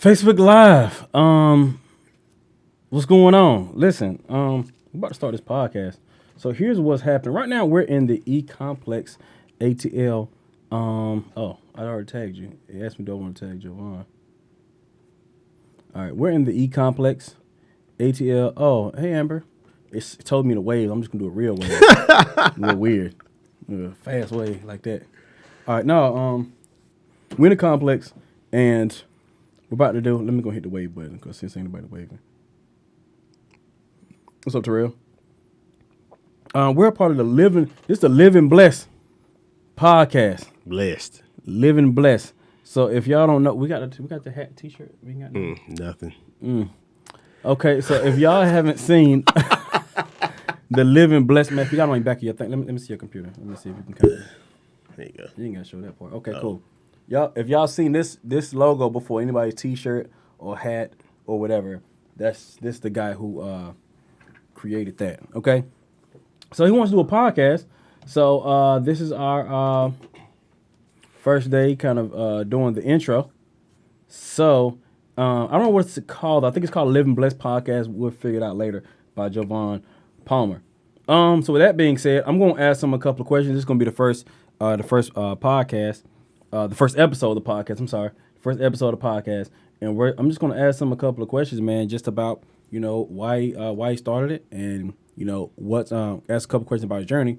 Facebook Live. What's going on? Listen, we're about to start this podcast. So here's what's happening. Right now we're in the E-Complex ATL. I already tagged you. It asked me, do I want to tag Jovan? All right, we're in the E-Complex ATL. Oh, hey, Amber. It told me to wave. I'm just going to do a real wave. A little weird. Fast wave like that. All right, now, we're in the complex, and we're about to do, let me go hit the wave button, because since ain't nobody waving. What's up, Terrell? We're a part of this is the Living Blessed podcast. Blessed. Living Blessed. So if y'all don't know, we got the hat, t-shirt. We got Nothing. Okay, so if y'all haven't seen the Living Blessed, man, if you got on the back of your thing, let me see your computer. Let me see if you can kind of. There you go. You ain't gotta show that part. Okay, cool. Y'all, if y'all seen this logo before, anybody's t-shirt or hat or whatever, this the guy who created that. Okay, so he wants to do a podcast. So this is our first day, kind of doing the intro. So I don't know what it's called. I think it's called Living Blessed Podcast. We'll figure it out later by Jovan Palmer. So with that being said, I'm going to ask him a couple of questions. This is going to be the first podcast, the first episode of the podcast. I'm sorry, first episode of the podcast, and I'm just going to ask him a couple of questions, man, just about why he started it, and ask a couple questions about his journey,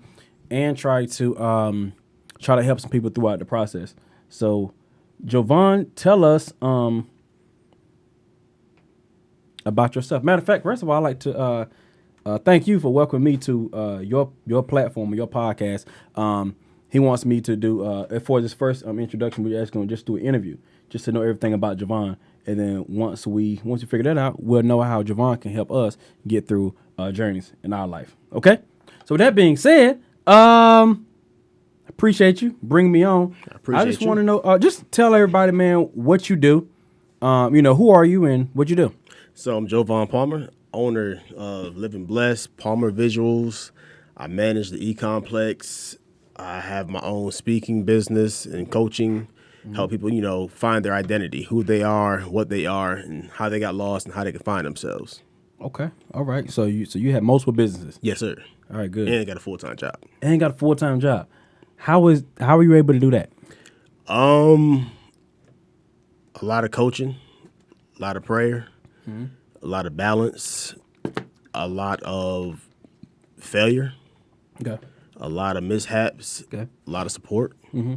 and try to help some people throughout the process. So, Jovan, tell us about yourself. Matter of fact, first of all, I'd like to thank you for welcoming me to your platform, your podcast. He wants me to do for this first introduction. We're just going to just do an interview, just to know everything about Jovan, and then once we figure that out, we'll know how Jovan can help us get through journeys in our life. Okay. So with that being said, appreciate you bringing me on. I just want to know. Just tell everybody, man, what you do. Who are you and what you do? So I'm Jovan Palmer, owner of Living Blessed, Palmer Visuals. I manage the E-Complex. I have my own speaking business and coaching, help people, find their identity, who they are, what they are, and how they got lost and how they can find themselves. Okay. All right. So you have multiple businesses? Yes, sir. All right, good. And I got a full-time job. How are you able to do that? A lot of coaching, a lot of prayer, a lot of balance, a lot of failure. Okay. A lot of mishaps, okay. A lot of support. Mm-hmm.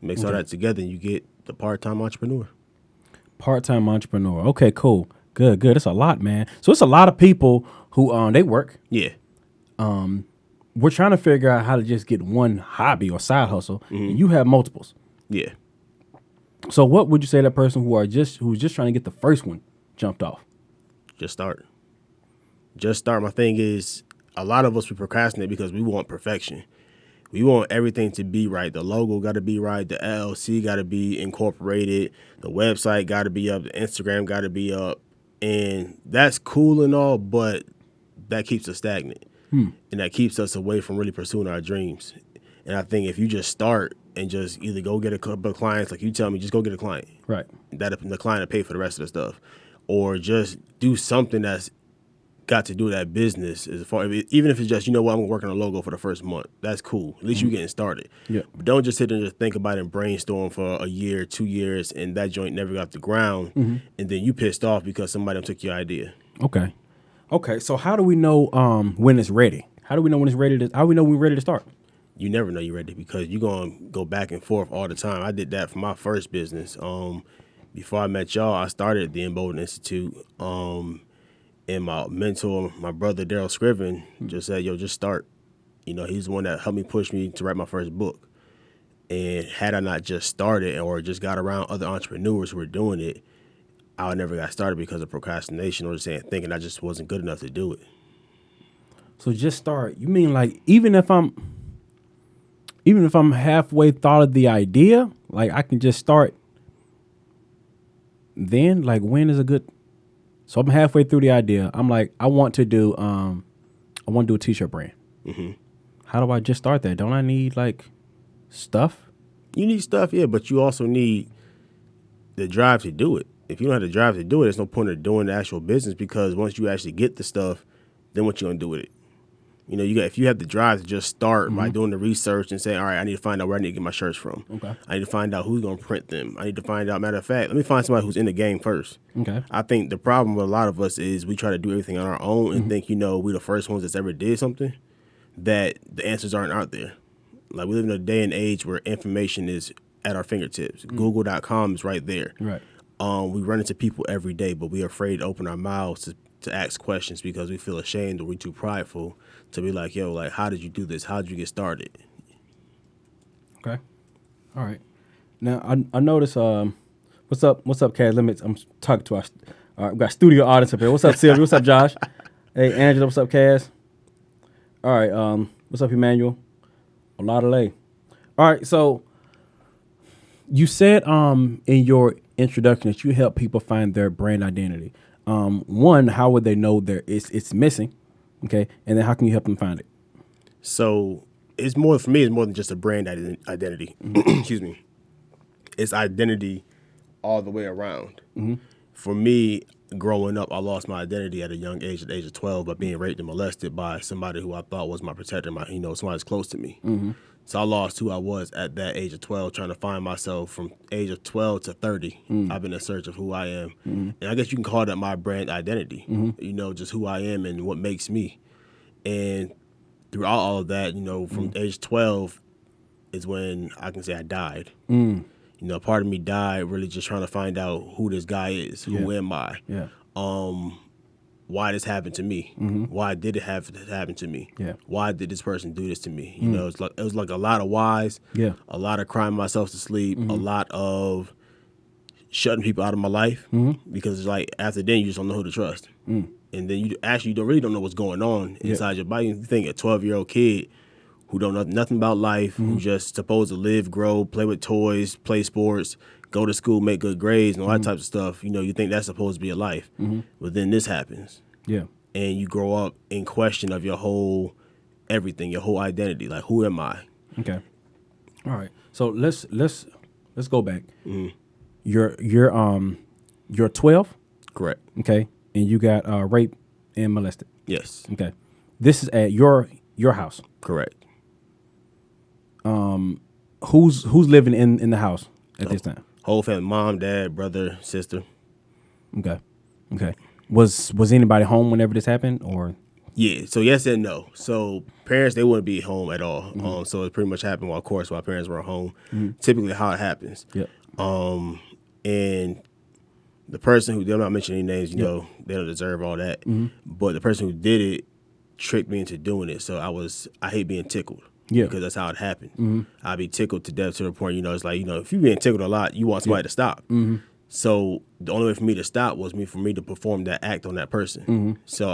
Mix all that together, and you get the part-time entrepreneur. Part-time entrepreneur. Okay, cool. Good. That's a lot, man. So it's a lot of people who they work. Yeah. We're trying to figure out how to just get one hobby or side hustle. And you have multiples. Yeah. So what would you say to that person who's just trying to get the first one jumped off? Just start. My thing is, a lot of us, we procrastinate because we want perfection. We want everything to be right. The logo got to be right. The LLC got to be incorporated. The website got to be up. The Instagram got to be up. And that's cool and all, but that keeps us stagnant. And that keeps us away from really pursuing our dreams. And I think if you just start and just either go get a couple of clients, like you tell me, just go get a client. Right. That the client will pay for the rest of the stuff. Or just do something that's got to do with that business, even if it's just, I'm gonna work on a logo for the first month. That's cool. At least you're getting started. Yeah. But don't just sit there and just think about it and brainstorm for a year, 2 years, and that joint never got off the ground, and then you pissed off because somebody took your idea. Okay. So how do we know when it's ready? How do we know when it's ready how do we know when we're ready to start? You never know you're ready because you're gonna go back and forth all the time. I did that for my first business. Before I met y'all, I started at the Embolden Institute. And my mentor, my brother, Daryl Scriven, just said, just start. He's the one that helped me push me to write my first book. And had I not just started or just got around other entrepreneurs who were doing it, I would never got started because of procrastination or just thinking I just wasn't good enough to do it. So just start. You mean like even if I'm halfway thought of the idea, like I can just start then? Like when is a good... So I'm halfway through the idea. I'm like, I want to do a t-shirt brand. Mm-hmm. How do I just start that? Don't I need like stuff? You need stuff, yeah, but you also need the drive to do it. if you don't have the drive to do it, there's no point in doing the actual business, because once you actually get the stuff, then what you gonna do with it? You know, if you have the drive to just start by doing the research and saying, all right, I need to find out where I need to get my shirts from. Okay. I need to find out who's gonna print them. I need to find out. Matter of fact, let me find somebody who's in the game first. Okay. I think the problem with a lot of us is we try to do everything on our own and think, we the first ones that's ever did something, that the answers aren't out there. Like, we live in a day and age where information is at our fingertips. Google.com is right there. Right. We run into people every day, but we're afraid to open our mouths to ask questions because we feel ashamed or we're too prideful to be like, yo, like, how did you do this? How did you get started? Okay. All right. Now, I notice, what's up, Kaz Limits? I'm talking to we got studio audience up here. What's up, Sylvia? What's up, Josh? Hey, Angela, what's up, Kaz? All right, what's up, Emmanuel? Oladale. All right, so you said in your introduction that you help people find their brand identity. One, how would they know it's missing? Okay, and then how can you help them find it? So it's more than just a brand identity. Excuse me. It's identity all the way around. For me, growing up, I lost my identity at a young age, at the age of 12, by being raped and molested by somebody who I thought was my protector, somebody's close to me. So I lost who I was at that age of 12, trying to find myself from age of 12 to 30. I've been in search of who I am. And I guess you can call that my brand identity, just who I am and what makes me. And throughout all of that, from age 12 is when I can say I died. Part of me died really just trying to find out who this guy is. Yeah. Who am I? Yeah. Why this happened to me? Why did it have to happen to me? Yeah. Why did this person do this to me? It was like a lot of whys. Yeah. A lot of crying myself to sleep. A lot of shutting people out of my life because it's like after then you just don't know who to trust. And then you really don't know what's going on inside your body. You think a 12-year-old kid who don't know nothing about life, who just supposed to live, grow, play with toys, play sports, go to school, make good grades, and all that type of stuff. You think that's supposed to be a life. But then this happens. Yeah. And you grow up in question of your whole everything, your whole identity. Like, who am I? Okay. All right. So let's go back. You're 12? Correct. Okay. And you got raped and molested. Yes. Okay. This is at your house. Correct. Who's living in the house at this time? Whole family, mom, dad, brother, sister. Okay. Was anybody home whenever this happened, or? Yeah. So yes and no. So parents, they wouldn't be home at all. So it pretty much happened while parents were home. Typically how it happens. Yep. And the person who, I'm not mentioning any names, they don't deserve all that. But the person who did it tricked me into doing it. So I hate being tickled. Yeah. Because that's how it happened. I'd be tickled to death to the point, it's like, if you're being tickled a lot, you want somebody to stop. So the only way for me to stop was for me to perform that act on that person. So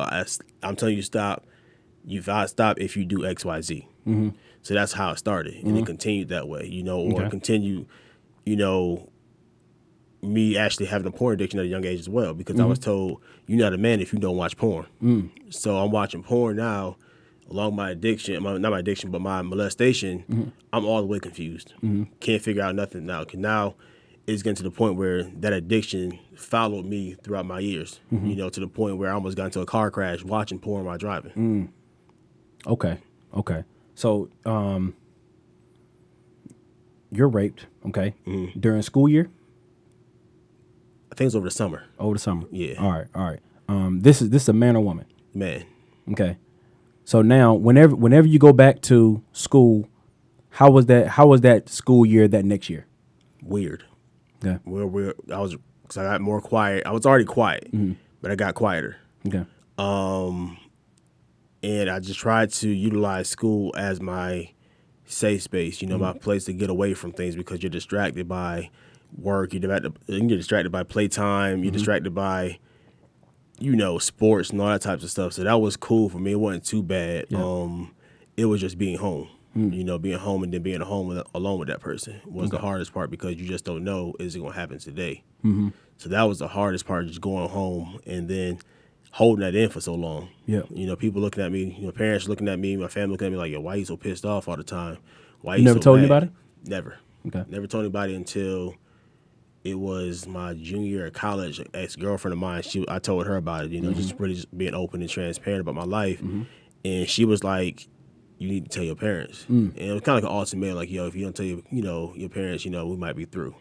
I'm telling you stop. If I stop if you do X, Y, Z. So that's how it started. And it continued that way, or continued, me actually having a porn addiction at a young age as well, because I was told you're not a man if you don't watch porn. So I'm watching porn now. Along my addiction, not my addiction, but my molestation, I'm all the way confused. Can't figure out nothing now. Because now it's getting to the point where that addiction followed me throughout my years, to the point where I almost got into a car crash watching porn while driving. Okay. So you're raped, okay, during school year? I think it's over the summer. Over the summer? Yeah. All right. This is a man or woman? Man. Okay. So now, whenever you go back to school, how was that school year that next year? Weird. Yeah. Because I got more quiet. I was already quiet, but I got quieter. Okay. And I just tried to utilize school as my safe space. My place to get away from things, because you're distracted by work. You're distracted by playtime. You're distracted by sports and all that types of stuff. So that was cool for me. It wasn't too bad. Yeah. It was just being home. Being home and then being home alone with that person was the hardest part, because you just don't know, is it going to happen today? So that was the hardest part, just going home and then holding that in for so long. Yeah. People looking at me, parents looking at me, my family looking at me like, yo, why are you so pissed off all the time? Why you never so told mad? anybody? Never. Okay. Never told anybody until it was my junior year of college. An ex-girlfriend of mine, I told her about it, just really just being open and transparent about my life. And she was like, you need to tell your parents. And it was kind of like an ultimatum, like, yo, if you don't tell your parents, we might be through.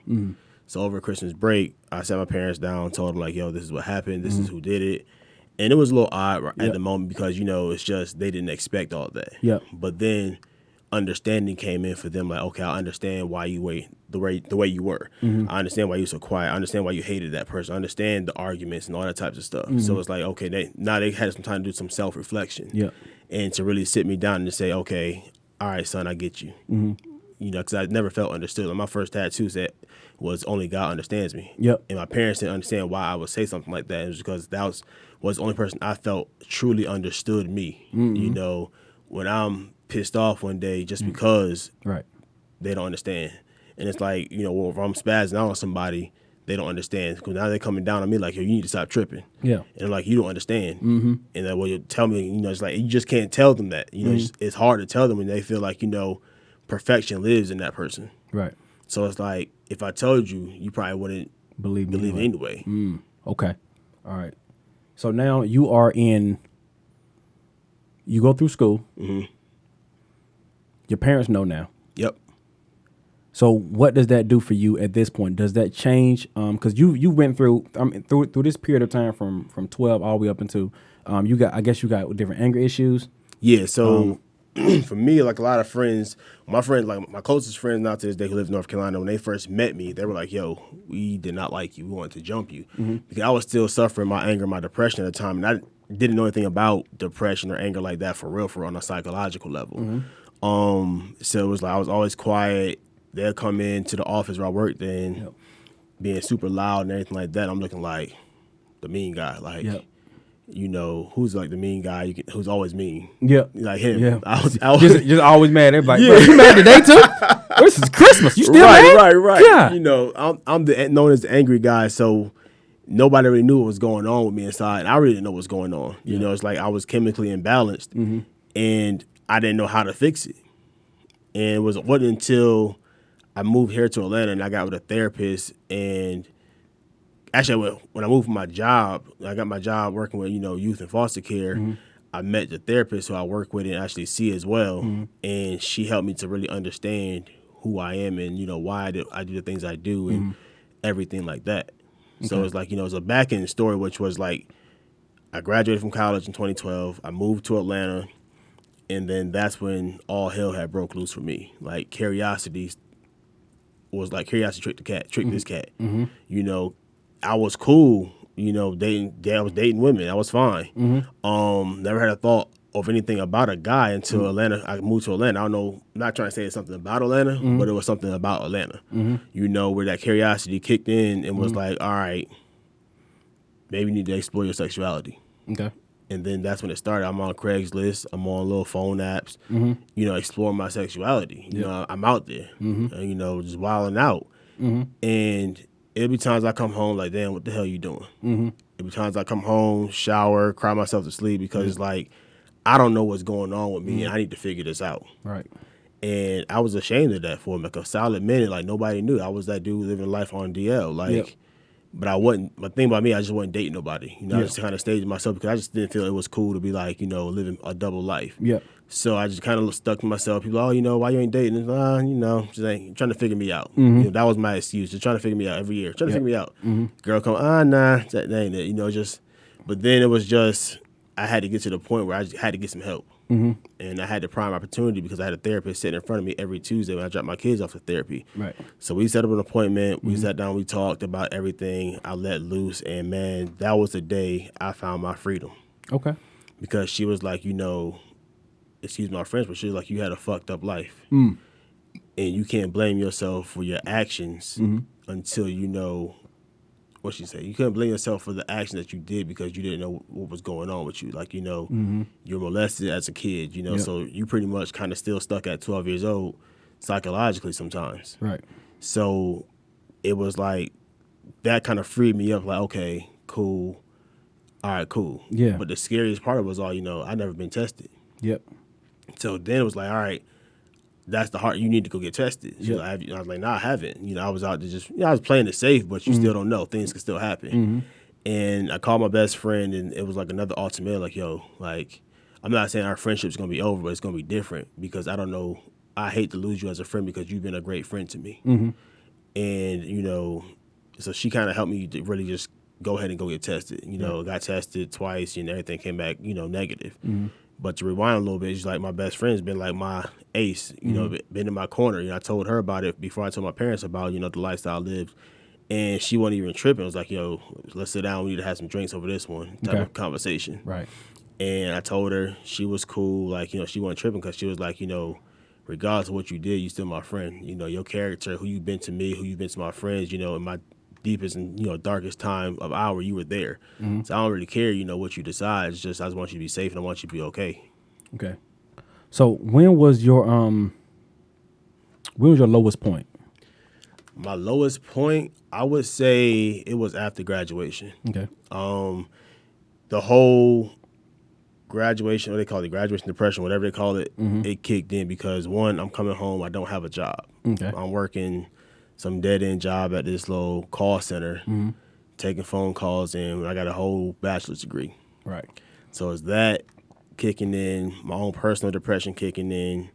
So over Christmas break, I sat my parents down, told them like, yo, this is what happened. This is who did it. And it was a little odd at the moment because, it's just they didn't expect all that. Yep. But then understanding came in for them, like, okay, I understand why you were the way you were. I understand why you were so quiet. I understand why you hated that person. I understand the arguments and all that types of stuff. So it's like, okay, they had some time to do some self-reflection. Yeah. And to really sit me down and say, okay, all right, son, I get you. Because I never felt understood. Like my first tattoo was only God understands me. Yep. And my parents didn't understand why I would say something like that. It was because that was the only person I felt truly understood me. When I'm pissed off one day just because they don't understand. And it's like, if I'm spazzing out on somebody, they don't understand. Because now they're coming down on me like, yo, you need to stop tripping. Yeah. And like, you don't understand. And then you tell me, it's like, you just can't tell them that. It's hard to tell them when they feel like, perfection lives in that person. Right. So it's like, if I told you, you probably wouldn't believe it anyway. Okay. All right. So now you go through school. Your parents know now. Yep. So what does that do for you at this point? Does that change? Because you went through through this period of time from 12 all the way up into you got different anger issues. Yeah. So for me, like a lot of friends, my closest friends now to this day who live in North Carolina, when they first met me, they were like, yo, we did not like you. We wanted to jump you. Because I was still suffering my anger, my depression at the time. And I didn't know anything about depression or anger like that for real on a psychological level. So it was like I was always quiet. They'll come into the office where I worked in, being super loud and everything like that. I'm looking like the mean guy. Like, who's like the mean guy who's always mean? Yeah. Like him. Yeah. I was just always mad. Everybody, bro, you mad today too? This is Christmas. You still mad? Right. Yeah. I'm known as the angry guy, so nobody really knew what was going on with me inside. I really didn't know what was going on. It's like I was chemically imbalanced, and I didn't know how to fix it. And it wasn't until I moved here to Atlanta and I got with a therapist. And actually, when I moved from my job, I got my job working with youth and foster care. I met the therapist who I work with and actually see as well, and she helped me to really understand who I am and why I do the things I do and everything like that. So it's like it's a back end story, which was like I graduated from college in 2012. I moved to Atlanta. And then that's when all hell had broke loose for me. Like curiosity tricked this cat. I was cool, I was dating women. I was fine. Never had a thought of anything about a guy until Atlanta. I moved to Atlanta. I don't know, I'm not trying to say it's something about Atlanta, but it was something about Atlanta. Where that curiosity kicked in and was like, all right, maybe you need to explore your sexuality. Okay. And then that's when it started. I'm on Craigslist. I'm on little phone apps, exploring my sexuality. I'm out there, just wilding out. And it'll be times I come home like, damn, what the hell you doing? It'll be times I come home, shower, cry myself to sleep because it's like, I don't know what's going on with me and I need to figure this out. Right. And I was ashamed of that for like a solid minute. Like nobody knew. I was that dude living life on DL. Like, but I wasn't. The thing about me, I just wasn't dating nobody. I just kind of staged myself because I just didn't feel it was cool to be like, living a double life. Yeah. So I just kind of stuck to myself. People, why you ain't dating? Just ain't trying to figure me out. That was my excuse. Just trying to figure me out every year. Trying to figure me out. Girl come, nah, that ain't it. But then it was just, I had to get to the point where I just had to get some help. And I had the prime opportunity because I had a therapist sitting in front of me every Tuesday when I dropped my kids off to therapy. Right. So we set up an appointment. We sat down. We talked about everything. I let loose. And, man, that was the day I found my freedom. Okay. Because she was like, excuse my French, but she was like, you had a fucked up life. And you can't blame yourself for your actions until you know what she said. You couldn't blame yourself for the action that you did because you didn't know what was going on with you. Like, you're molested as a kid, so you pretty much kind of still stuck at 12 years old psychologically sometimes. Right. So it was like that kind of freed me up like, okay, cool. All right, cool. Yeah. But the scariest part was all, I never been tested. Yep. So then it was like, all right, that's the heart. You need to go get tested. She's Yep. like, I was like, nah, I haven't. I was out to just, I was playing it safe, but you still don't know. Things can still happen. And I called my best friend, and it was like another ultimatum, like, yo, like, I'm not saying our friendship's going to be over, but it's going to be different because I don't know. I hate to lose you as a friend because you've been a great friend to me. And, so she kind of helped me to really just go ahead and go get tested. Got tested twice and everything came back, negative. But to rewind a little bit, it's like my best friend's been like my ace, been in my corner. I told her about it before I told my parents about, the lifestyle I lived. And she wasn't even tripping. I was like, yo, let's sit down. We need to have some drinks over this one type of conversation. Right. And I told her she was cool. Like, she wasn't tripping because she was like, regardless of what you did, you still my friend. Your character, who you've been to me, who you've been to my friends, in my deepest and, darkest time of hour, you were there. So I don't really care, what you decide. It's just I just want you to be safe and I want you to be okay. Okay. So when was your lowest point? My lowest point, I would say it was after graduation. Okay. The whole graduation, what they call it, graduation depression, whatever they call it, it kicked in because one, I'm coming home, I don't have a job. Okay. I'm working some dead-end job at this little call center, taking phone calls, and I got a whole bachelor's degree. Right. So it's that kicking in, my own personal depression kicking in.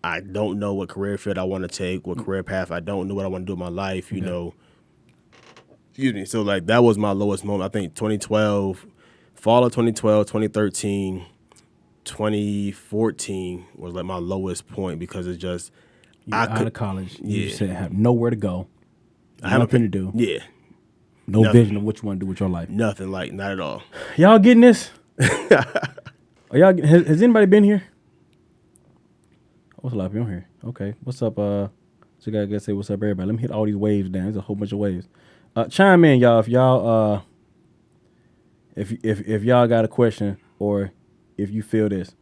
I don't know what career field I want to take, what career path. I don't know what I want to do in my life, Excuse me. So, like, that was my lowest moment. I think 2012, fall of 2012, 2013, 2014 was, like, my lowest point because it's just, You're out of college. You Yeah. said have nowhere to go. I have Nothing to do. Yeah. No Nothing. vision of what you want to do with your life. Nothing, like, not at all. Y'all getting this? Has anybody been here? What's a lot of people here? Okay. What's up? So you gotta say what's up, everybody. Let me hit all these waves down. There's a whole bunch of waves. Chime in, y'all. If y'all if y'all got a question or if you feel this,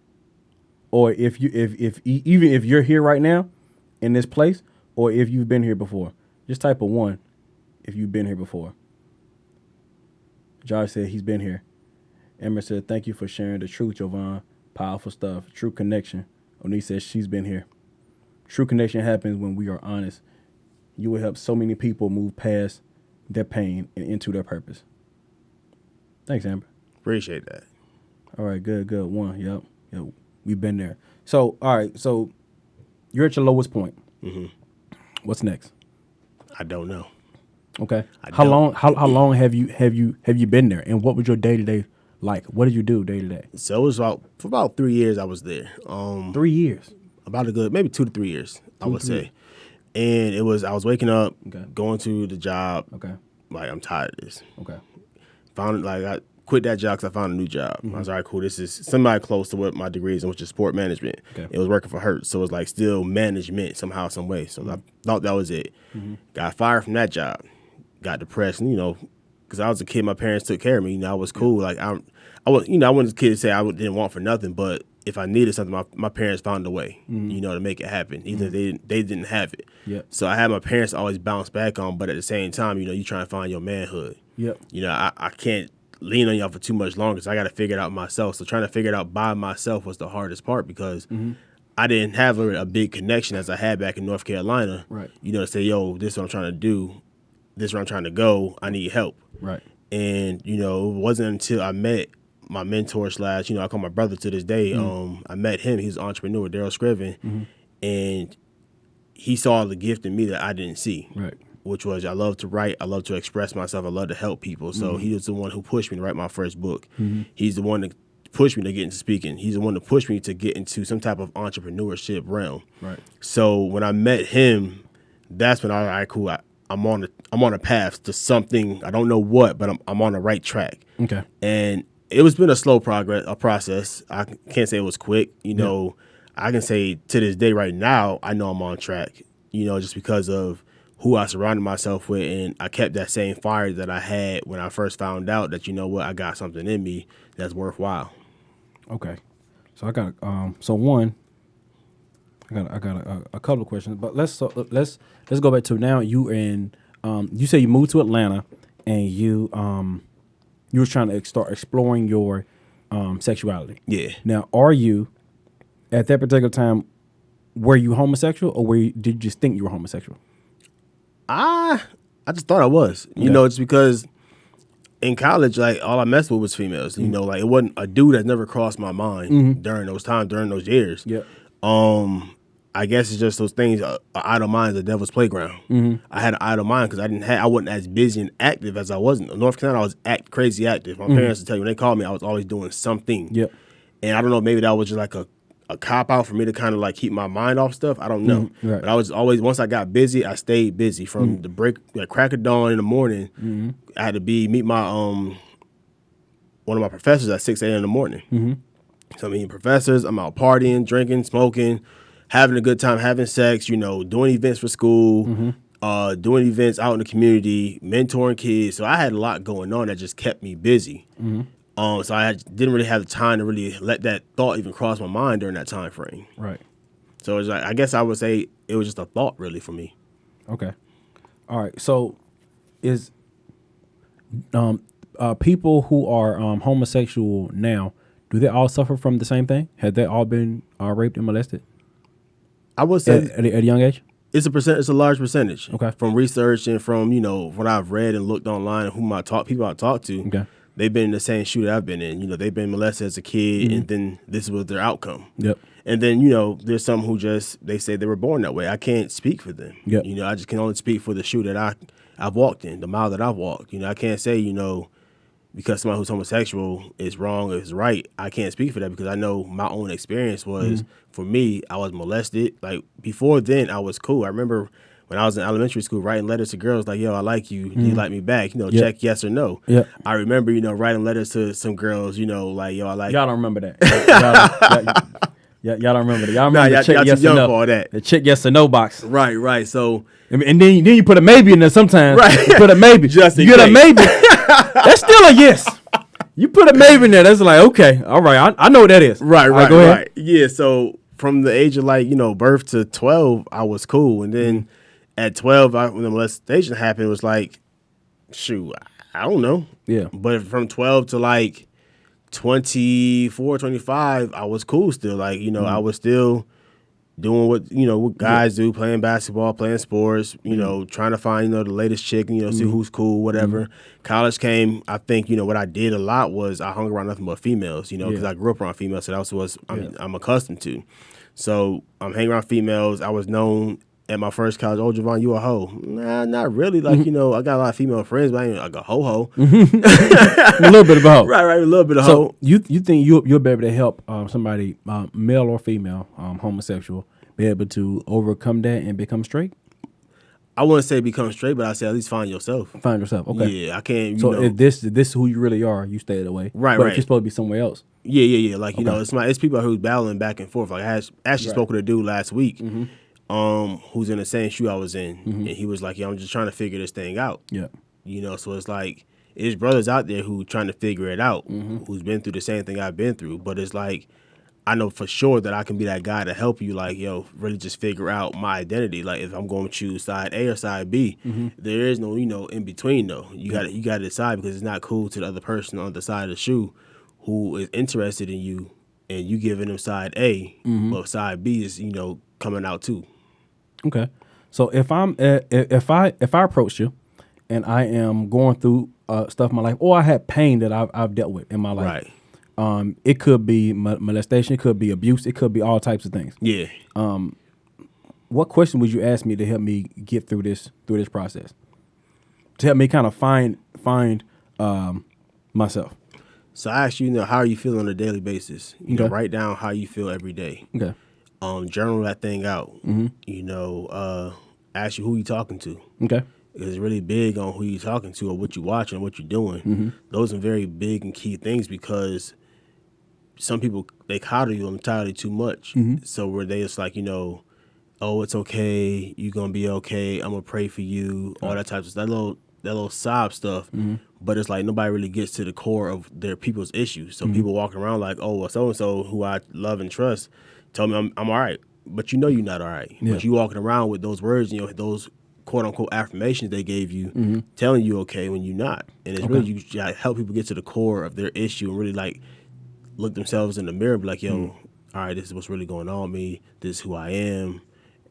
or if even if you're here right now in this place, or if you've been here before, just type a 1 if you've been here before. Josh said he's been here. Emma said, thank you for sharing the truth, Jovan. Powerful stuff. True connection. Oni says she's been here. True connection happens when we are honest. You will help so many people move past their pain and into their purpose. Thanks, Amber. Appreciate that. All right, good. 1. Yep. We've been there. So, all right. So, you're at your lowest point. What's next? I don't know. Okay. How long have you been there? And what was your day to day like? What did you do day to day? So it was for about 3 years I was there. 3 years. About a good maybe 2 to 3 years, I would say. And I was waking up, Okay. going to the job. Okay. Like, I'm tired of this. Okay. I quit that job because I found a new job. I was all right, cool. This is somebody close to what my degree is, which is sport management. Okay. It was working for Hertz, so it was like still management somehow, some way. So I thought that was it. Got fired from that job. Got depressed, and, because I was a kid, my parents took care of me. I was cool. Like I wasn't a kid to say I didn't want for nothing, but if I needed something, my parents found a way, to make it happen. Either they didn't have it. Yep. So I had my parents always bounce back on, but at the same time, you try to find your manhood. Yep. I can't lean on y'all for too much longer, so I got to figure it out myself. So trying to figure it out by myself was the hardest part because I didn't have a big connection as I had back in North Carolina. Right. To say, yo, this is what I'm trying to do. This is where I'm trying to go. I need help. Right. And, it wasn't until I met my mentor / I call my brother to this day. I met him. He's an entrepreneur, Daryl Scriven. And he saw the gift in me that I didn't see. Right. Which was I love to write. I love to express myself. I love to help people. So he was the one who pushed me to write my first book. He's the one that pushed me to get into speaking. He's the one that pushed me to get into some type of entrepreneurship realm. Right. So when I met him, that's when I was like, all right, cool. I'm on a path to something. I don't know what, but I'm on the right track. Okay. And it was been a slow process. I can't say it was quick. I can say to this day right now, I know I'm on track. Just because of who I surrounded myself with, and I kept that same fire that I had when I first found out that I got something in me that's worthwhile. Okay. So I got I got a couple of questions, but let's go back to now. You say you moved to Atlanta, and you were trying to start exploring your sexuality. Yeah. Now, are you at that particular time? were you homosexual, or did you just think you were homosexual? I just thought I was. You know, it's because in college, like all I messed with was females. You know, like it wasn't a dude that never crossed my mind during those times, during those years. Yeah. I guess it's just those things. Idle mind is the devil's playground. I had an idle mind because I wasn't as busy and active as I was in North Carolina. I was crazy active. My parents would tell you when they called me, I was always doing something. Yep. And I don't know, maybe that was just like a cop out for me to kind of like keep my mind off stuff. I don't know. Right. But I was always, once I got busy, I stayed busy from the break, like crack of dawn in the morning. I had to meet my one of my professors at 6 a.m. in the morning. So I'm meeting professors. I'm out partying, drinking, smoking, having a good time, having sex, you know, doing events for school, doing events out in the community, mentoring kids. So I had a lot going on that just kept me busy. So I didn't really have the time to really let that thought even cross my mind during that time frame. Right. So it was like, I guess I would say it was just a thought really for me. Okay. All right. So is people who are homosexual now, do they all suffer from the same thing? Have they all been raped and molested? I would say at a young age? it's a large percentage. Okay. From research and from, you know, what I've read and looked online and people I talked to. Okay. They've been in the same shoe that I've been in. You know, they've been molested as a kid, and then this was their outcome. Yep. And then, you know, there's some who they say they were born that way. I can't speak for them. Yep. You know, I just can only speak for the shoe that I've walked in, the mile that I've walked. You know, I can't say, you know, because somebody who's homosexual is wrong or is right. I can't speak for that because I know my own experience was, for me, I was molested. Like, before then, I was cool. I remember when I was in elementary school, writing letters to girls like, yo, I like you. Do you like me back? You know, check yes or no. Yep. I remember, you know, writing letters to some girls, you know, like, yo, I like Y'all don't remember that. Y'all don't remember that. Y'all remember the check y'all yes too or young no. for all that. The check yes or no box. Right. So, And then you put a maybe in there sometimes. Right. You put a maybe. Just in you get a case. maybe. That's still a yes. You put a maybe in there. That's like, okay, all right. I know what that is. Right. Go ahead. Right. Yeah. So from the age of like, you know, birth to 12, I was cool. And then at 12, when the molestation happened, it was like, shoot, I don't know. Yeah. But from 12 to like 24, 25, I was cool still. Like, you know, I was still doing what guys do, playing basketball, playing sports, you know, trying to find, you know, the latest chick, you know, see who's cool, whatever. College came, I think, you know, what I did a lot was I hung around nothing but females, you know, because I grew up around females, so that was what I'm accustomed to. So I'm hanging around females. I was known at my first college, oh, Javon, you a hoe? Nah, not really. Like, you know, I got a lot of female friends, but I ain't like a ho-ho. A little bit of a hoe. Right, a little bit of So hoe. you think you'll be able to help somebody, male or female, homosexual, be able to overcome that and become straight? I wouldn't say become straight, but I say at least find yourself. Find yourself. Okay. Yeah, I can't, So know. if this is who you really are, you stay away. Right, but right. if you're supposed to be somewhere else. Yeah. Like, you know, it's people who's battling back and forth. Like, I actually spoke with a dude last week who's in the same shoe I was in. And he was like, I'm just trying to figure this thing out. Yeah. You know, so it's like, there's brothers out there who trying to figure it out, who's been through the same thing I've been through. But it's like, I know for sure that I can be that guy to help you, like, yo, really just figure out my identity. Like, if I'm going to choose side A or side B, there is no, you know, in between though. You got to decide, because it's not cool to the other person on the side of the shoe who is interested in you, and you giving them side A, but side B is, you know, coming out too. Okay. So if I approach you, and I am going through stuff in my life, or I had pain that I've dealt with in my life. Right. It could be molestation, it could be abuse, it could be all types of things. Yeah. What question would you ask me to help me get through this process? To help me kind of find myself. So I ask you, you know, how are you feeling on a daily basis? You know, Okay. write down how you feel every day. Okay. Journal that thing out. You know, ask you who you talking to. Okay. It's really big on who you're talking to or what you're watching, what you're doing. Those are very big and key things, because some people, they coddle you entirely too much. So where they just like, you know, oh, it's okay, you're gonna be okay, I'm gonna pray for you, all that type of stuff, that little sob stuff. But it's like nobody really gets to the core of their people's issues. So people walking around like, oh, well, so and so who I love and trust tell me I'm all right, but you know you're not all right. Yeah. But you walking around with those words, you know, those quote unquote affirmations they gave you, telling you okay when you're not. And it's really, you gotta help people get to the core of their issue and really like look themselves in the mirror and be like, yo, all right, this is what's really going on with me. This is who I am,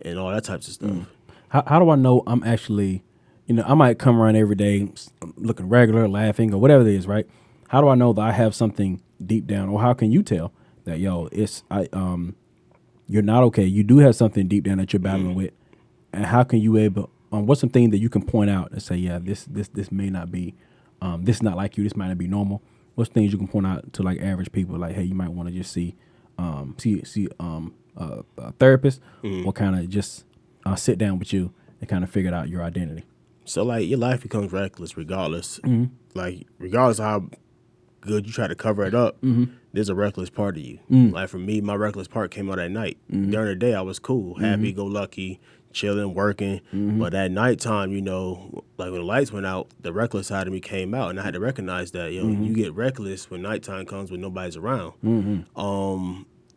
and all that types of stuff. How do I know I'm actually, I might come around every day looking regular, laughing, or whatever it is, right? How do I know that I have something deep down, or how can you tell that, you're not okay? You do have something deep down that you're battling with, and how can you what's something that you can point out and say, yeah, this may not be, this is not like you. This might not be normal. What's things you can point out to like average people, like, hey, you might want to just see a therapist, or kind of just sit down with you and kind of figure out your identity. So like your life becomes reckless regardless. Like regardless of how good you try to cover it up, there's a reckless part of you. Like for me, my reckless part came out at night. During the day, I was cool, happy, go lucky, chilling, working. But at nighttime, like when the lights went out, the reckless side of me came out, and I had to recognize that you get reckless when nighttime comes when nobody's around.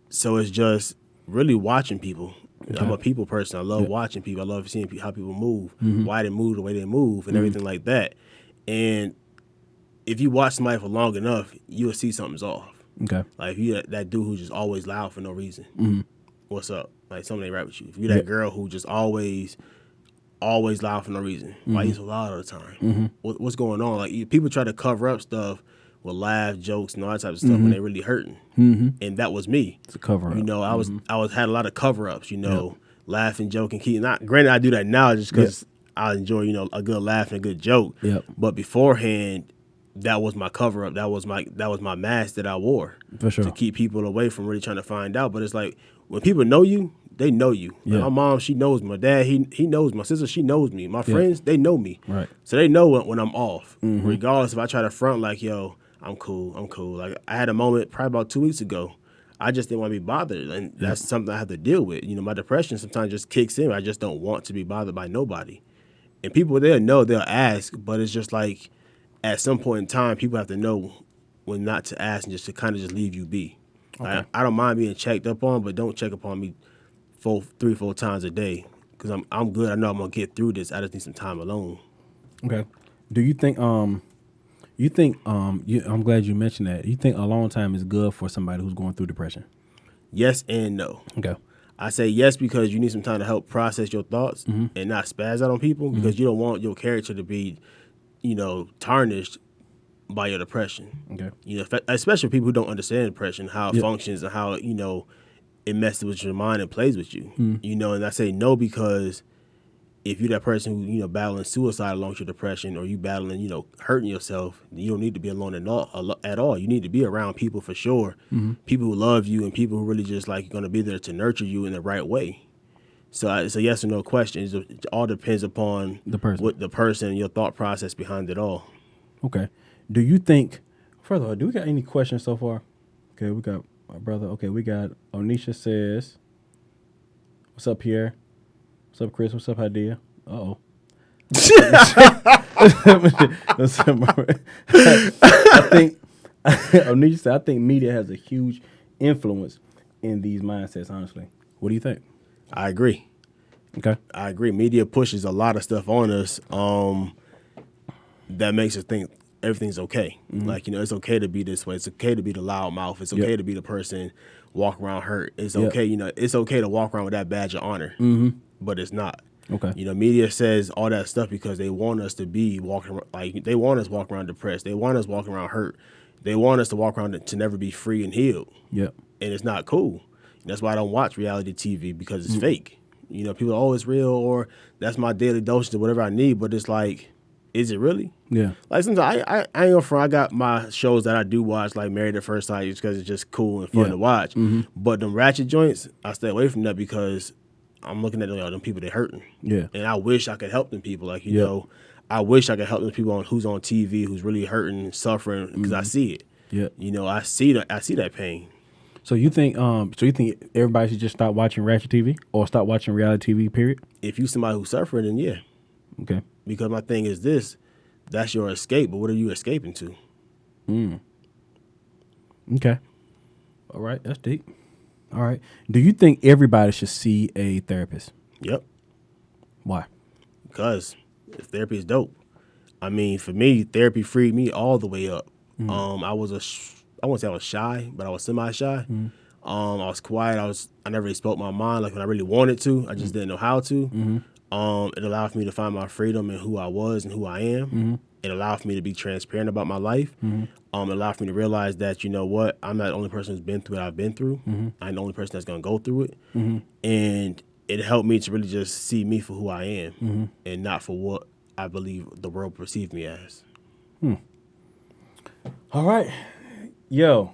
So it's just really watching people. Okay. I'm a people person. I love watching people. I love seeing how people move, why they move the way they move, and everything like that. And if you watch somebody for long enough, you'll see something's off. Okay. Like if you that dude who's just always loud for no reason, what's up? Like something ain't right with you. If you're that girl who just always loud for no reason, why you so loud all the time? What's going on? Like people try to cover up stuff with laugh, jokes, and all that type of stuff when they really hurting. And that was me. It's a cover up. I had a lot of cover ups. Laughing, joking, not granted I do that now just because I enjoy a good laugh and a good joke. But beforehand, that was my cover up. That was my mask that I wore to keep people away from really trying to find out. But it's like when people know you, they know you. Like my mom, she knows me. My dad, he knows me. My sister, she knows me. My friends, they know me. Right. So they know when I'm off. Regardless if I try to front like, yo, I'm cool. Like I had a moment probably about 2 weeks ago. I just didn't want to be bothered, and that's something I have to deal with. My depression sometimes just kicks in. I just don't want to be bothered by nobody. And people, they'll know, they'll ask, but it's just like at some point in time, people have to know when not to ask and just to kind of just leave you be. Okay. I don't mind being checked up on, but don't check up on me 3-4 times a day because I'm good. I know I'm gonna get through this. I just need some time alone. Okay. Do you think I'm glad you mentioned that. You think alone time is good for somebody who's going through depression? Yes and no. Okay. I say yes because you need some time to help process your thoughts and not spaz out on people because you don't want your character to be, tarnished by your depression. Okay. Especially people who don't understand depression, how it functions and how, it messes with your mind and plays with you. And I say no because if you're that person who, battling suicide along with your depression or you battling, hurting yourself, you don't need to be alone at all. You need to be around people for sure. People who love you and people who really just like going to be there to nurture you in the right way. So it's a yes or no question. It all depends upon what the person, your thought process behind it all. Okay. Do you think, first of all, do we got any questions so far? Okay, we got my brother. Okay, we got Onisha says, what's up, Pierre? What's up, Chris? What's up, Hadia? Uh-oh. Onisha said, I think media has a huge influence in these mindsets, honestly. What do you think? I agree. Okay. I agree. Media pushes a lot of stuff on us that makes us think everything's okay. Like, it's okay to be this way. It's okay to be the loud mouth. It's okay to be the person walk around hurt. It's okay, it's okay to walk around with that badge of honor. But it's not. Okay. Media says all that stuff because they want us to be walking, like they want us walking around depressed. They want us walking around hurt. They want us to walk around to never be free and healed. Yeah. And it's not cool. That's why I don't watch reality TV because it's fake. People are always real or that's my daily dose of whatever I need. But it's like, is it really? Yeah. Like sometimes I ain't gonna front. I got my shows that I do watch, like Married at First Sight, just because it's just cool and fun to watch. But them ratchet joints, I stay away from that because I'm looking at them people that hurting. Yeah. And I wish I could help them people. Like, I wish I could help them people who's on TV, who's really hurting and suffering because I see it. Yeah. I see that pain. So you think everybody should just stop watching ratchet TV or stop watching reality TV, period? If you somebody who's suffering, then yeah. Okay. Because my thing is this, that's your escape, but what are you escaping to? Okay. All right, that's deep. All right. Do you think everybody should see a therapist? Yep. Why? Because therapy is dope. I mean, for me, therapy freed me all the way up. I wouldn't say I was shy, but I was semi-shy. I was quiet. I never really spoke my mind like when I really wanted to. I just didn't know how to. It allowed me to find my freedom in who I was and who I am. It allowed me to be transparent about my life. It allowed me to realize that, you know what, I'm not the only person who's been through what I've been through. I'm the only person that's going to go through it. And it helped me to really just see me for who I am and not for what I believe the world perceived me as. All right. Yo,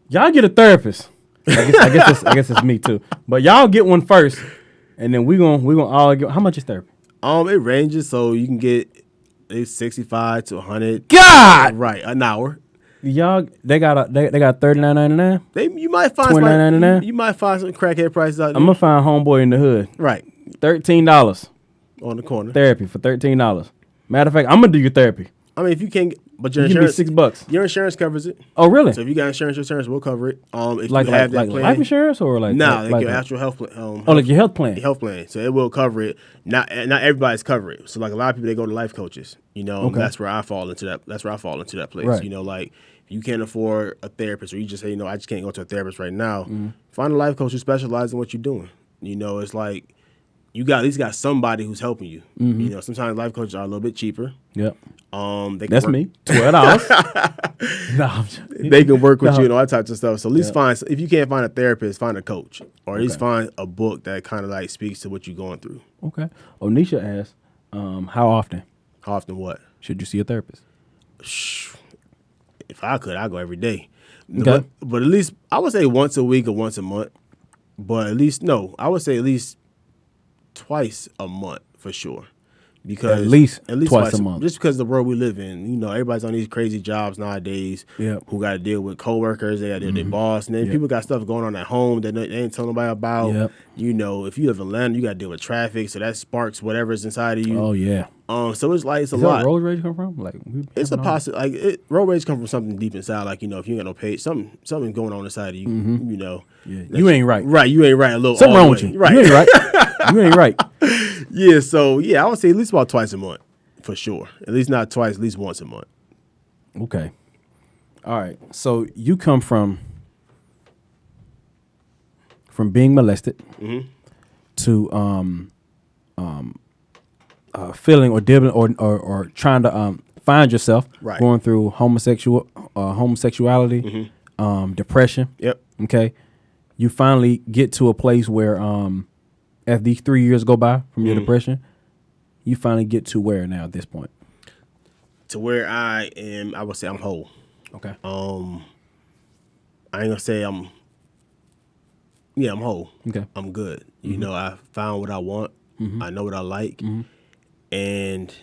y'all get a therapist. I guess it's me too. But y'all get one first, and then we gonna all get. How much is therapy? It ranges, so you can get it's 65 to 100. God, right, an hour. Y'all, they got $39.99. You might find $29.99. You might find some crackhead prices out there. I'm gonna find homeboy in the hood. Right, $13 on the corner. Therapy for $13. Matter of fact, I'm gonna do your therapy. I mean, if you can't, but your You give me insurance, $6. your insurance covers it. Oh, really? So if you got insurance, your insurance will cover it. If Like you have that plan, life insurance or like like your actual health plan. like your health plan. Your health plan, so it will cover it. Not everybody's cover it. So like a lot of people, they go to life coaches. You know, Okay. that's where I fall into that. That's where I fall into that place. Right. You know, like if you can't afford a therapist, or you just say, you know, I just can't go to a therapist right now. Find a life coach who specializes in what you're doing. You know, it's like you got at least got somebody who's helping you. You know, sometimes life coaches are a little bit cheaper. Yep. That's me. $12. No, they can work with you and all that types of stuff. So at least find, if you can't find a therapist, find a coach, or at least find a book that kind of like speaks to what you're going through. Okay. Onisha asked, how often How often what? should you see a therapist? If I could, I'd go every day. Okay. But at least I would say once a week or once a month. But at least I would say at least twice a month for sure. Because At least twice a month. Just because of the world we live in, you know, everybody's on these crazy jobs nowadays. Yep. Who got to deal with coworkers, they got to deal with their boss, and then people got stuff going on at home that they ain't telling nobody about. Yep. You know, if you live in Atlanta, you got to deal with traffic, so that sparks whatever's inside of you. Oh yeah. So it's like it's a Is that lot. where road rage come from? Like It's a possibility. Road rage come from something deep inside. Like, you know, if you ain't got no pay, something going on inside of you. You know, Yeah. You ain't right. Right, you ain't right. A little Something all wrong the with way. you. Right, You ain't right. You ain't right. Yeah, so I would say at least about twice a month for sure. At least not twice, at least once a month. Okay. All right. So you come from being molested to feeling or dealing or trying to find yourself going through homosexuality, depression. Yep. Okay. You finally get to a place where as these 3 years go by from your depression, you finally get to where now at this point? To where I am, I would say I'm whole. Okay. I ain't gonna say I'm whole. Okay. I'm good. You know, I found what I want. I know what I like. And